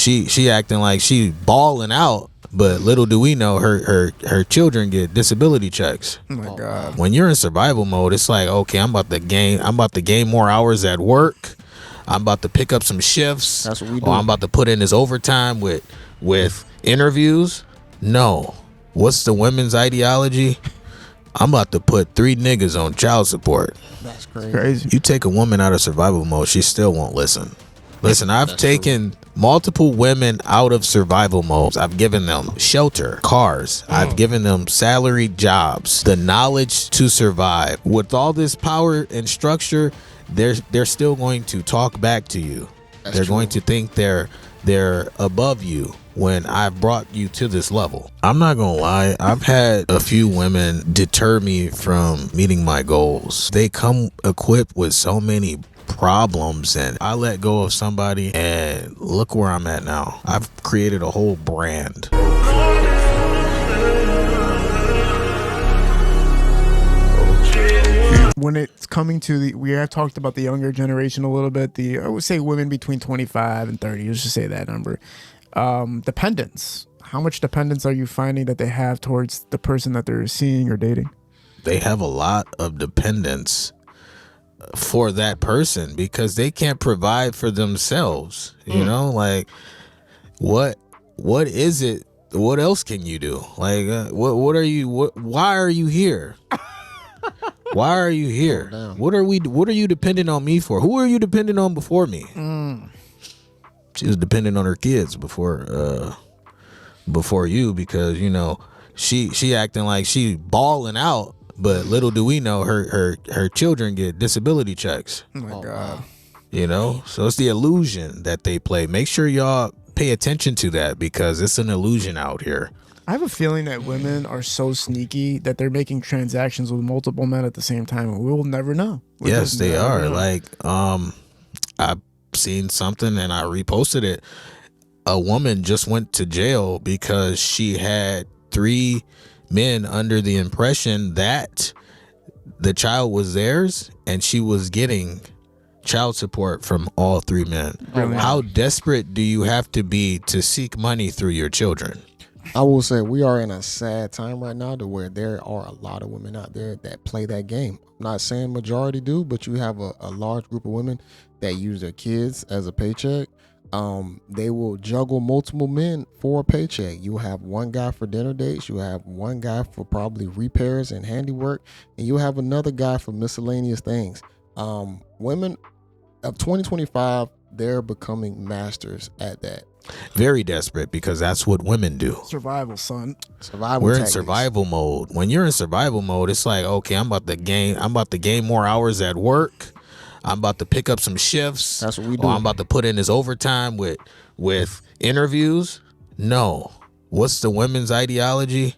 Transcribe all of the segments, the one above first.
she acting like she balling out, but little do we know her children get disability checks. Oh my God. When you're in survival mode, it's like, okay, I'm about to gain more hours at work. I'm about to pick up some shifts. That's what we do. Or I'm about to put in this overtime with interviews. No. What's the women's ideology? I'm about to put 3 niggas on child support. That's crazy. Crazy. You take a woman out of survival mode, she still won't listen. Listen, I've taken multiple women out of survival modes. I've given them shelter, cars. I've given them salaried jobs, the knowledge to survive. With all this power and structure, they're still going to talk back to you. They're going to think they're above you when I've brought you to this level. I'm not gonna lie, I've had a few women deter me from meeting my goals. They come equipped with so many problems, and I let go of somebody and look where I'm at now. I've created a whole brand. When it's coming to we have talked about the younger generation a little bit, I would say women between 25 and 30, let's just say that number. Dependence. How much dependence are you finding that they have towards the person that they're seeing or dating? They have a lot of dependence for that person because they can't provide for themselves. You know, like what is it? What else can you do? Like why are you here? Why are you here? What are you dependent on me for? Who are you dependent on before me? She was dependent on her kids before you, because you know she acting like she balling out, but little do we know her children get disability checks. Oh my God. You know, so it's the illusion that they play. Make sure y'all pay attention to that, because it's an illusion out here. I have a feeling that women are so sneaky that they're making transactions with multiple men at the same time, and we'll never know. Yes, they are. Like, I've seen something and I reposted it. A woman just went to jail because she had 3 men under the impression that the child was theirs, and she was getting child support from all 3 men. Really? How desperate do you have to be to seek money through your children? I will say we are in a sad time right now to where there are a lot of women out there that play that game. I'm not saying majority do, but you have a large group of women that use their kids as a paycheck. They will juggle multiple men for a paycheck. You have one guy for dinner dates, you have one guy for probably repairs and handiwork, and you have another guy for miscellaneous things. Women of 2025, they're becoming masters at that. Very desperate, because that's what women do. Survival, son. Survival. We're tactics. in survival mode. When you're in survival mode, it's like, okay, I'm about to gain more hours at work. I'm about to pick up some shifts. That's what we do. Or I'm about to put in this overtime with interviews. No. What's the women's ideology?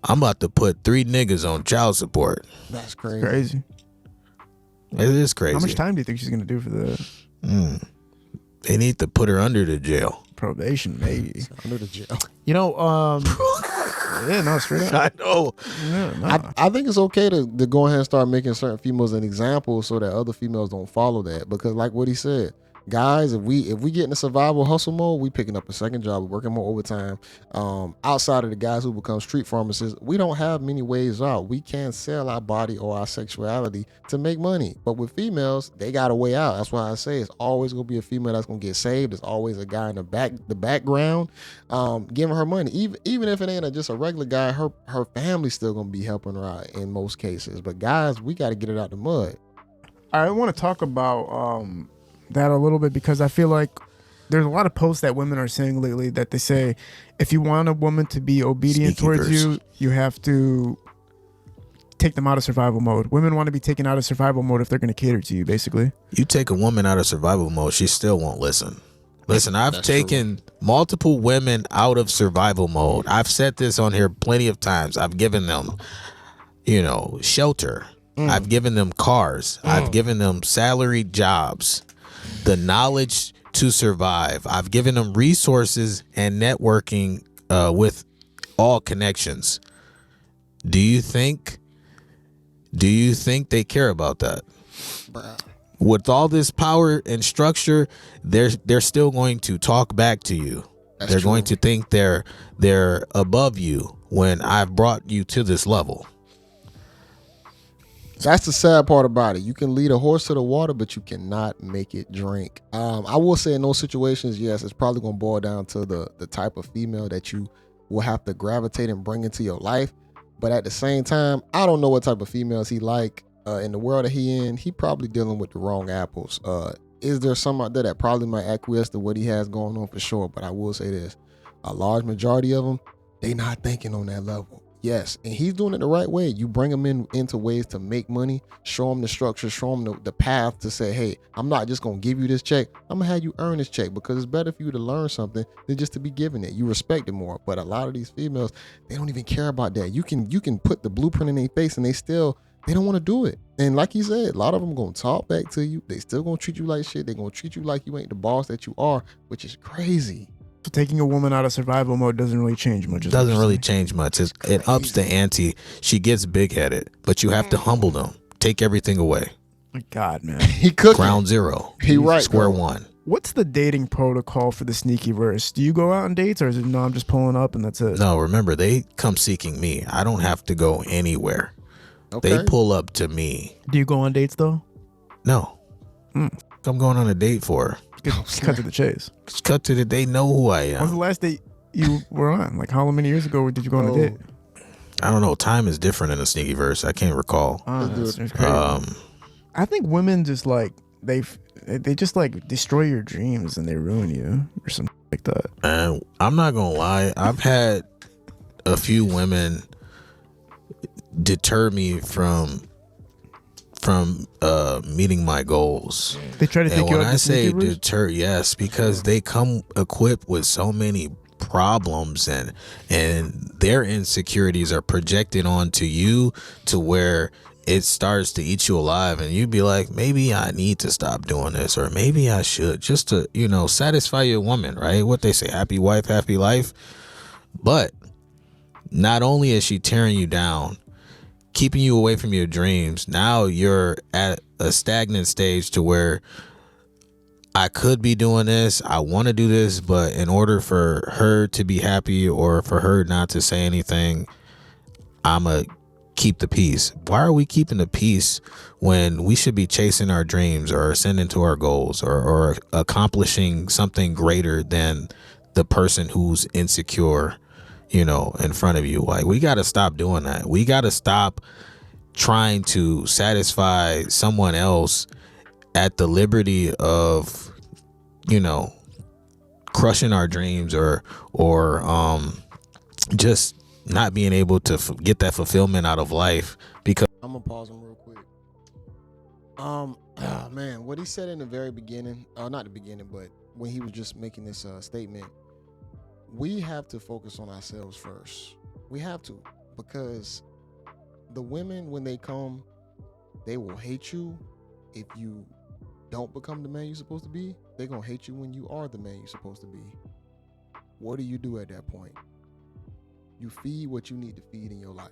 I'm about to put 3 niggas on child support. That's crazy. Crazy. It is crazy. How much time do you think she's going to do for the They need to put her under the jail. probation, maybe? Under the jail. You know, yeah, no, straight up. I know. Yeah, no. I think it's okay to go ahead and start making certain females an example so that other females don't follow that. Because like what he said, guys, if we get in the survival hustle mode, we picking up a second job, we're working more overtime. Outside of the guys who become street pharmacists, we don't have many ways out. We can't sell our body or our sexuality to make money. But with females, they got a way out. That's why I say it's always gonna be a female that's gonna get saved. There's always a guy in the background, giving her money. Even if it ain't just a regular guy, her family's still gonna be helping her out in most cases. But guys, we got to get it out the mud. I want to talk about that a little bit, because I feel like there's a lot of posts that women are saying lately that they say, if you want a woman to be obedient towards you, you have to take them out of survival mode. Women want to be taken out of survival mode if they're going to cater to you, basically. You take a woman out of survival mode, she still won't listen. Listen, I've taken multiple women out of survival mode. I've said this on here plenty of times. I've given them, shelter. I've given them cars. I've given them salaried jobs, the knowledge to survive. I've given them resources and networking with all connections. Do you think they care about that? With all this power and structure, they're still going to talk back to you. They're going to think they're above you when I've brought you to this level. That's the sad part about it. You can lead a horse to the water, but you cannot make it drink. I will say in those situations, yes, it's probably going to boil down to the type of female that you will have to gravitate and bring into your life. But at the same time, I don't know what type of females he like. In the world that he in, he probably dealing with the wrong apples. Is there some out there that probably might acquiesce to what he has going on? For sure. But I will say this, a large majority of them, they not thinking on that level. Yes, and he's doing it the right way. You bring him into ways to make money, show him the structure, show him the path to say, hey, I'm not just going to give you this check. I'm going to have you earn this check, because it's better for you to learn something than just to be given it. You respect it more. But a lot of these females, they don't even care about that. You can put the blueprint in their face and they don't want to do it. And like he said, a lot of them going to talk back to you. They still going to treat you like shit. They're going to treat you like you ain't the boss that you are, which is crazy. So taking a woman out of survival mode doesn't really change much. It doesn't really change much. It ups the ante. She gets big-headed, but you have to humble them. Take everything away. My God, man. He cooking. Ground zero. He right. Square one. What's the dating protocol for the sneaky verse? Do you go out on dates, or is it no, I'm just pulling up and that's it? No, remember, they come seeking me. I don't have to go anywhere. Okay. They pull up to me. Do you go on dates though? No. I'm going on a date for her. Just cut to the chase. Just cut to they know who I am. When's the last date you were on? Like how many years ago did you go on a date? I don't know. Time is different in the sneaky verse. I can't recall. That's crazy. I think women just like they just like destroy your dreams and they ruin you or something like that. And I'm not gonna lie, I've had a few women deter me from meeting my goals. They try to take you out. When I say deter, yes, because they come equipped with so many problems and their insecurities are projected onto you to where it starts to eat you alive, and you'd be like, maybe I need to stop doing this, or maybe I should, just to, satisfy your woman, right? What they say, happy wife, happy life. But not only is she tearing you down, keeping you away from your dreams, now you're at a stagnant stage to where I could be doing this, I want to do this, but in order for her to be happy or for her not to say anything, I'ma keep the peace. Why are we keeping the peace when we should be chasing our dreams or ascending to our goals or accomplishing something greater than the person who's insecure, in front of you? Like, we got to stop doing that. We got to stop trying to satisfy someone else at the liberty of, crushing our dreams or just not being able to get that fulfillment out of life. Because I'm gonna pause him real quick. Man, what he said in the very beginning, not the beginning, but when he was just making this statement, we have to focus on ourselves first. We have to, because the women, when they come, they will hate you if you don't become the man you're supposed to be. They're gonna hate you when you are the man you're supposed to be. What do you do at that point? You feed what you need to feed in your life.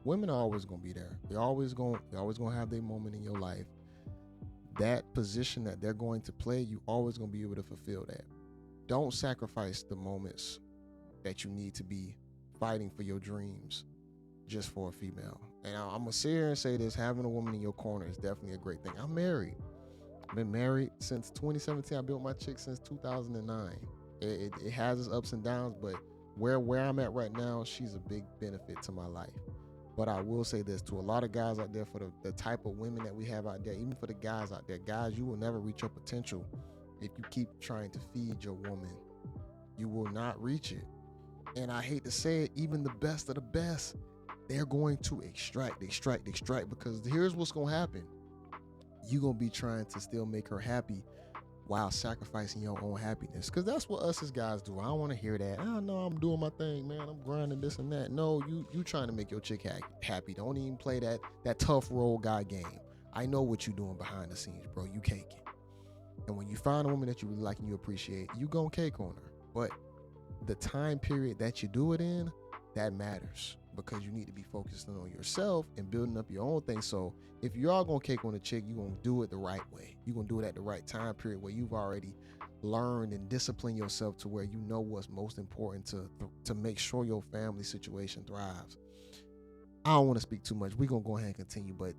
Women are always gonna be there. They're always gonna have their moment in your life. That position that they're going to play, you always gonna be able to fulfill that. Don't sacrifice the moments that you need to be fighting for your dreams just for a female. And I'm gonna sit here and say this: having a woman in your corner is definitely a great thing. I'm married. I've been married since 2017. I built my chick since 2009. It has its ups and downs, but where I'm at right now, she's a big benefit to my life. But I will say this to a lot of guys out there, for the type of women that we have out there, even for the guys out there, guys, you will never reach your potential if you keep trying to feed your woman. You will not reach it. And I hate to say it, even the best of the best, they're going to extract, because here's what's going to happen. You're going to be trying to still make her happy while sacrificing your own happiness, because that's what us as guys do. I don't want to hear that. Oh no, I'm doing my thing, man. I'm grinding this and that. No, you trying to make your chick happy. Don't even play that tough role guy game. I know what you doing behind the scenes, bro. You caking. And when you find a woman that you really like and you appreciate, you gonna cake on her. But the time period that you do it in, that matters. because you need to be focusing on yourself and building up your own thing. So if you are gonna cake on a chick, you're gonna do it the right way. You're gonna do it at the right time period where you've already learned and disciplined yourself to where you know what's most important to make sure your family situation thrives. I don't want to speak too much. We're gonna go ahead and continue, but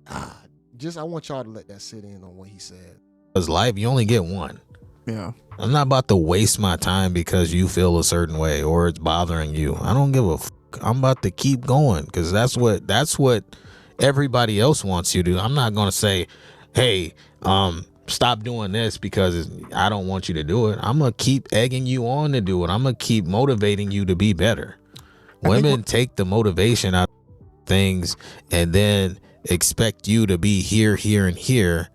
I want y'all to let that sit in on what he said. Because life, you only get one. Yeah. I'm not about to waste my time because you feel a certain way or it's bothering you. I don't give a fuck. I'm about to keep going because that's what everybody else wants you to do. I'm not going to say, hey, stop doing this because I don't want you to do it. I'm going to keep egging you on to do it. I'm going to keep motivating you to be better. Women take the motivation out of things and then expect you to be here, and here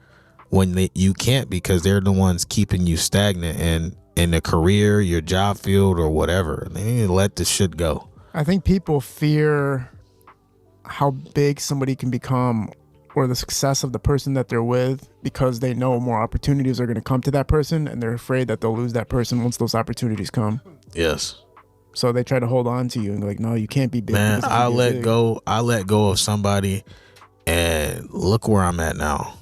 when you can't, because they're the ones keeping you stagnant in the career, your job field, or whatever. They need to let this shit go. I think people fear how big somebody can become or the success of the person that they're with because they know more opportunities are going to come to that person, and they're afraid that they'll lose that person once those opportunities come. Yes. So they try to hold on to you and like, no, you can't be big. Man, I let go of somebody, and look where I'm at now.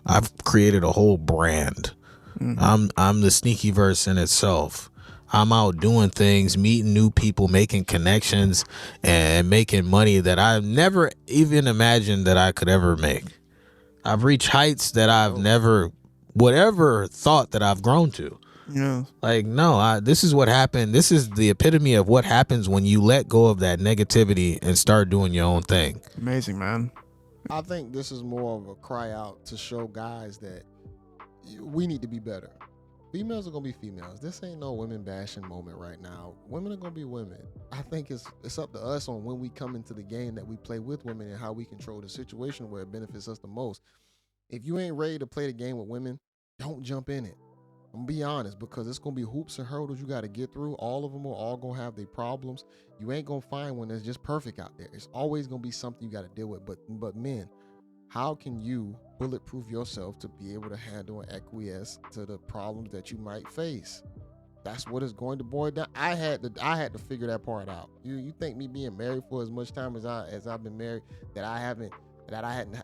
I've created a whole brand. Mm-hmm. I'm the sneaky verse in itself. I'm out doing things, meeting new people, making connections, and making money that I've never even imagined that I could ever make. I've reached heights that I've never thought that I've grown to. Yeah. Like, no, this is what happened. This is the epitome of what happens when you let go of that negativity and start doing your own thing. Amazing, man. I think this is more of a cry out to show guys that we need to be better. Females are gonna be females. This ain't no women bashing moment right now. Women are gonna be women. I think it's up to us on when we come into the game that we play with women and how we control the situation where it benefits us the most. If you ain't ready to play the game with women, don't jump in it. I'm gonna be honest, because it's gonna be hoops and hurdles you gotta get through. All of them are all gonna have their problems. You ain't gonna find one that's just perfect out there. It's always gonna be something you gotta deal with. But men, how can you bulletproof yourself to be able to handle and acquiesce to the problems that you might face? That's what it's going to boil down. I had to figure that part out. You think me being married for as much time as I've been married that I hadn't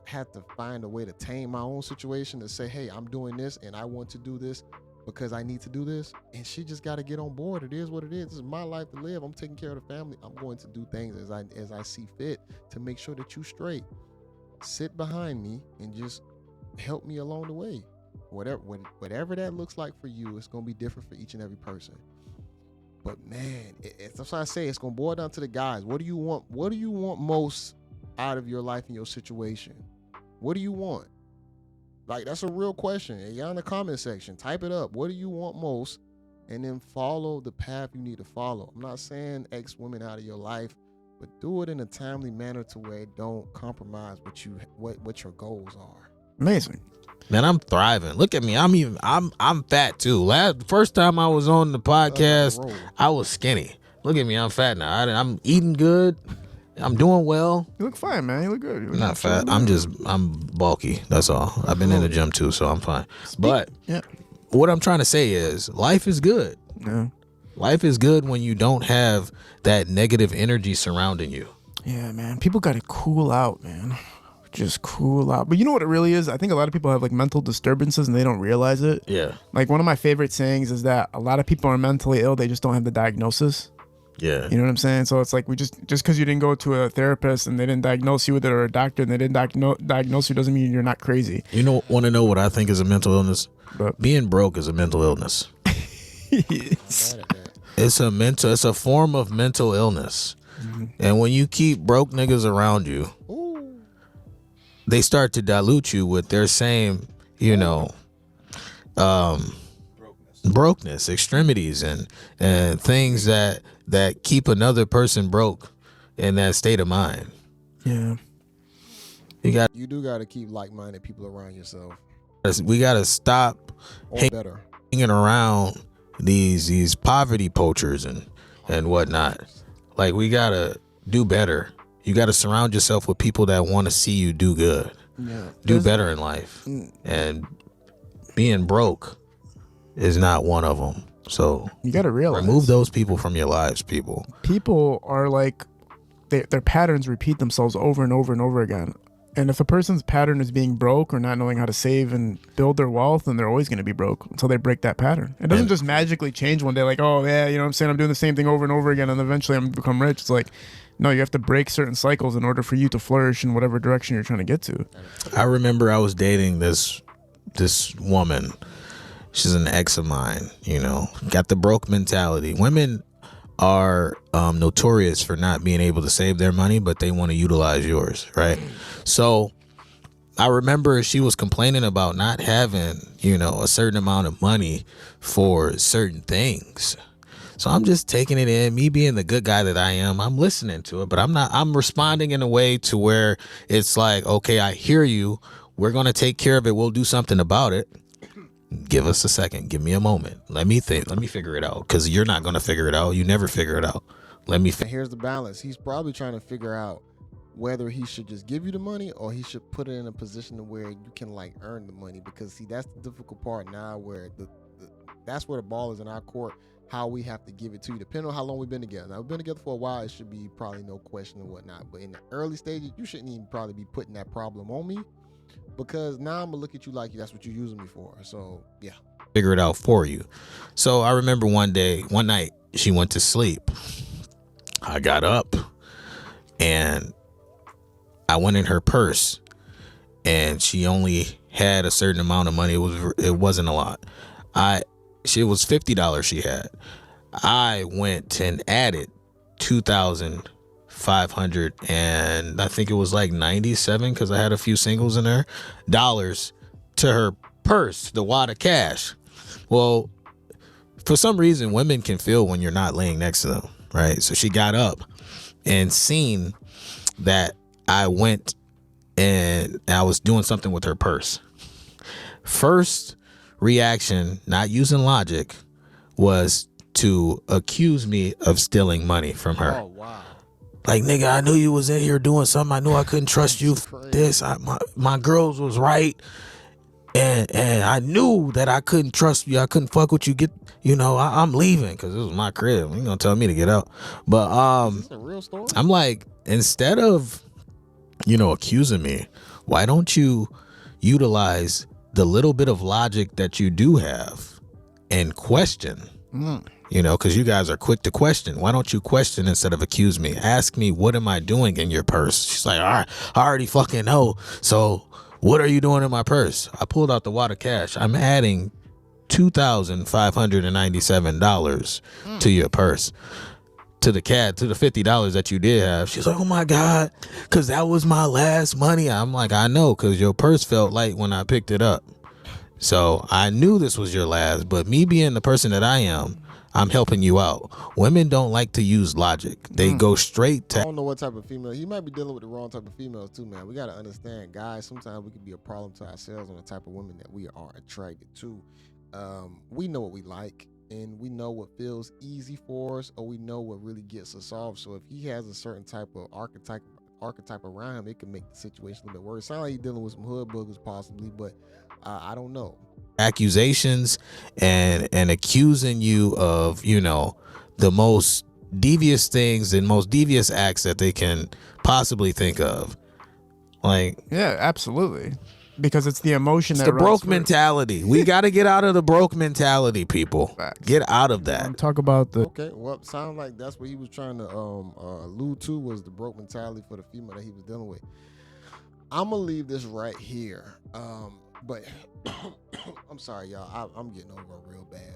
had to find a way to tame my own situation to say, hey, I'm doing this and I want to do this because I need to do this, and she just got to get on board. It is what it is. This is my life to live. I'm taking care of the family. I'm going to do things as I see fit to make sure that you straight. Sit behind me and just help me along the way. Whatever that looks like for you, it's gonna be different for each and every person. But man, that's why I say it's gonna boil down to the guys. What do you want? What do you want most out of your life and your situation? What do you want? Like, that's a real question. And y'all in the comment section, type it up. What do you want most? And then follow the path you need to follow. I'm not saying X women out of your life, but do it in a timely manner to where it don't compromise what your goals are. Amazing. Man, I'm thriving. Look at me. I'm fat too. First time I was on the podcast, I was skinny. Look at me. I'm fat now. I'm eating good. I'm doing well. You look fine, man. You look good. I'm not fat. I'm bulky. That's all. I've been in the gym too, so I'm fine. But what I'm trying to say is life is good. Yeah. Life is good when you don't have that negative energy surrounding you. Yeah, man. People got to cool out, man. Just cool out. But you know what it really is? I think a lot of people have like mental disturbances and they don't realize it. Yeah. Like one of my favorite sayings is that a lot of people are mentally ill. They just don't have the diagnosis. Yeah. You know what I'm saying? So it's like we just because you didn't go to a therapist and they didn't diagnose you with it, or a doctor and they didn't diagnose you, doesn't mean you're not crazy. You want to know what I think is a mental illness? But being broke is a mental illness. It's a form of mental illness. Mm-hmm. And when you keep broke niggas around you, they start to dilute you with their same, brokenness, extremities, and things that keep another person broke in that state of mind. Yeah. You do got to keep like-minded people around yourself. We got to stop hanging around these poverty poachers and whatnot. Like, we got to do better. You got to surround yourself with people that want to see you do good. Yeah. Do better in life. And being broke is not one of them. So you got to realize, remove those people from your lives, people. People are like their patterns repeat themselves over and over and over again. And if a person's pattern is being broke or not knowing how to save and build their wealth, then they're always going to be broke until they break that pattern. It doesn't just magically change one day like, oh, yeah, you know what I'm saying? I'm doing the same thing over and over again and eventually I'm going to become rich. It's like, no, you have to break certain cycles in order for you to flourish in whatever direction you're trying to get to. I remember I was dating this woman. She's an ex of mine, you know, got the broke mentality. Women are notorious for not being able to save their money, but they want to utilize yours, right? So I remember she was complaining about not having, you know, a certain amount of money for certain things. So I'm just taking it in, me being the good guy that I am. I'm listening to it, but I'm responding in a way to where it's like, okay, I hear you. We're going to take care of it. We'll do something about it. Give us a second. Give me a moment. Let me think. Let me figure it out. Because you're not going to figure it out. You never figure it out. Let me. Here's the balance. He's probably trying to figure out whether he should just give you the money or he should put it in a position to where you can like earn the money. Because see, that's the difficult part now, where that's where the ball is in our court. How we have to give it to you, depending on how long we've been together. Now, we've been together for a while. It should be probably no question and whatnot. But in the early stages, you shouldn't even probably be putting that problem on me. Because now I'm gonna look at you like that's what you're using me for. So yeah, figure it out for you. So I remember one night she went to sleep. I got up and I went in her purse and she only had a certain amount of money. It wasn't a lot. It was $50 she had. I went and added 2,500 and I think it was like 97 because I had a few singles in there dollars to her purse, the wad of cash. Well, for some reason, women can feel when you're not laying next to them, right? So she got up and seen that I went and I was doing something with her purse. First reaction, not using logic, was to accuse me of stealing money from her. Oh wow! Like, nigga, I knew you was in here doing something. I knew I couldn't trust you. My girls was right, and I knew that I couldn't trust you. I couldn't fuck with you. I'm leaving because this was my crib. You gonna tell me to get out? But Is this a real story? I'm like, instead of accusing me, why don't you utilize the little bit of logic that you do have and question? Because you guys are quick to question. Why don't you question instead of accuse me? Ask me, what am I doing in your purse? She's like, all right, I already fucking know. So what are you doing in my purse? I pulled out the wad of cash. I'm adding $2,597 to your purse. To the $50 that you did have. She's like, oh my God, because that was my last money. I'm like, I know, because your purse felt light when I picked it up. So I knew this was your last, but me being the person that I am, I'm helping you out. Women don't like to use logic. They go straight to. I don't know what type of female. He might be dealing with the wrong type of females too, man. We got to understand, guys, sometimes we can be a problem to ourselves on the type of women that we are attracted to. We know what we like. And we know what feels easy for us, or we know what really gets us off. So if he has a certain type of archetype around him, it can make the situation a little bit worse. Sounds like he's dealing with some hood boogers possibly, but I don't know. Accusations and accusing you of, the most devious things and most devious acts that they can possibly think of. Like, yeah, absolutely. Because it's the emotion it's that the broke first. mentality. We got to get out of the broke mentality, people. Facts. Get out of that. Talk about the. Okay, well, sounds like that's what he was trying to allude to, was the broke mentality for the female that he was dealing with. I'm gonna leave this right here. But I'm sorry, y'all. I'm getting over a real bad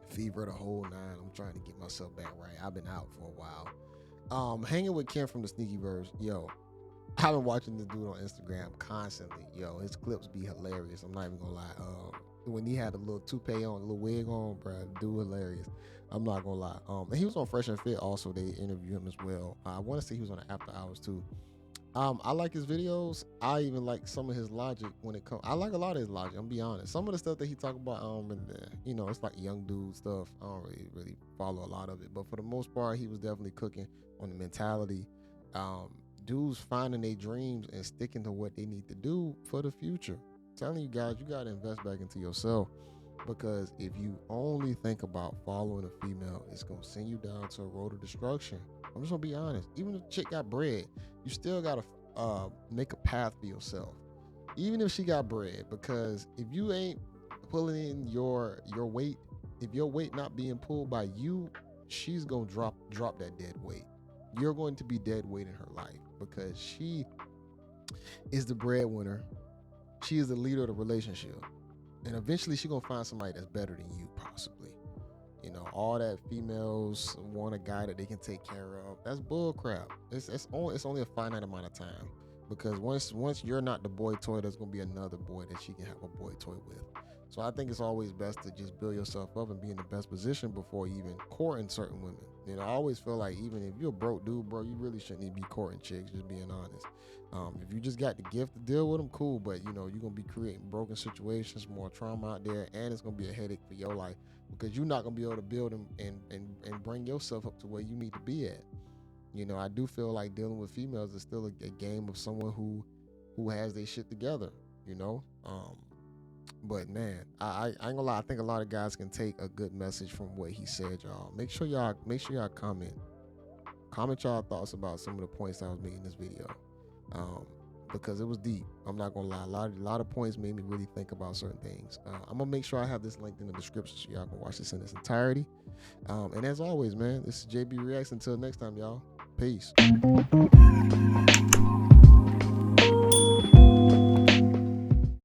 fever, the whole nine. I'm trying to get myself back right. I've been out for a while. Hanging with Ken from the Sneaky Birds, yo. I've been watching this dude on Instagram constantly. Yo, his clips be hilarious. I'm not even gonna lie. When he had a little toupee on, a little wig on, bro, dude hilarious. I'm not gonna lie. And he was on Fresh and Fit also. They interviewed him as well. I want to say he was on the After Hours too. I like his videos. I even like some of his logic when it comes. I like a lot of his logic. I'm be honest. Some of the stuff that he talk about, it's like young dude stuff. I don't really follow a lot of it, but for the most part, he was definitely cooking on the mentality. Dudes finding their dreams and sticking to what they need to do for the future. I'm telling you guys, you gotta invest back into yourself. Because if you only think about following a female, it's gonna send you down to a road of destruction. I'm just gonna be honest. Even if the chick got bread, you still gotta make a path for yourself. Even if she got bread, because if you ain't pulling in your weight, if your weight not being pulled by you, she's gonna drop that dead weight. You're going to be dead weight in her life because she is the breadwinner. She is the leader of the relationship. And eventually she's gonna find somebody that's better than you, possibly. You know, all that females want a guy that they can take care of. That's bull crap. It's only a finite amount of time. Because once you're not the boy toy, there's gonna be another boy that she can have a boy toy with. So I think it's always best to just build yourself up and be in the best position before you even courting certain women. You know, I always feel like even if you're a broke dude, bro, you really shouldn't even be courting chicks, just being honest. If you just got the gift to deal with them, cool, but you know, you're gonna be creating broken situations, more trauma out there, and it's gonna be a headache for your life because you're not gonna be able to build them and bring yourself up to where you need to be at. You know, I do feel like dealing with females is still a game of someone who has their shit together, you know? But man, I ain't gonna lie, I think a lot of guys can take a good message from what he said, y'all. Make sure y'all comment y'all thoughts about some of the points I was making in this video. Because it was deep. I'm not gonna lie. A lot of points made me really think about certain things. I'm gonna make sure I have this linked in the description so y'all can watch this in its entirety. And as always, man, this is JayBReacts. Until next time, y'all. Peace.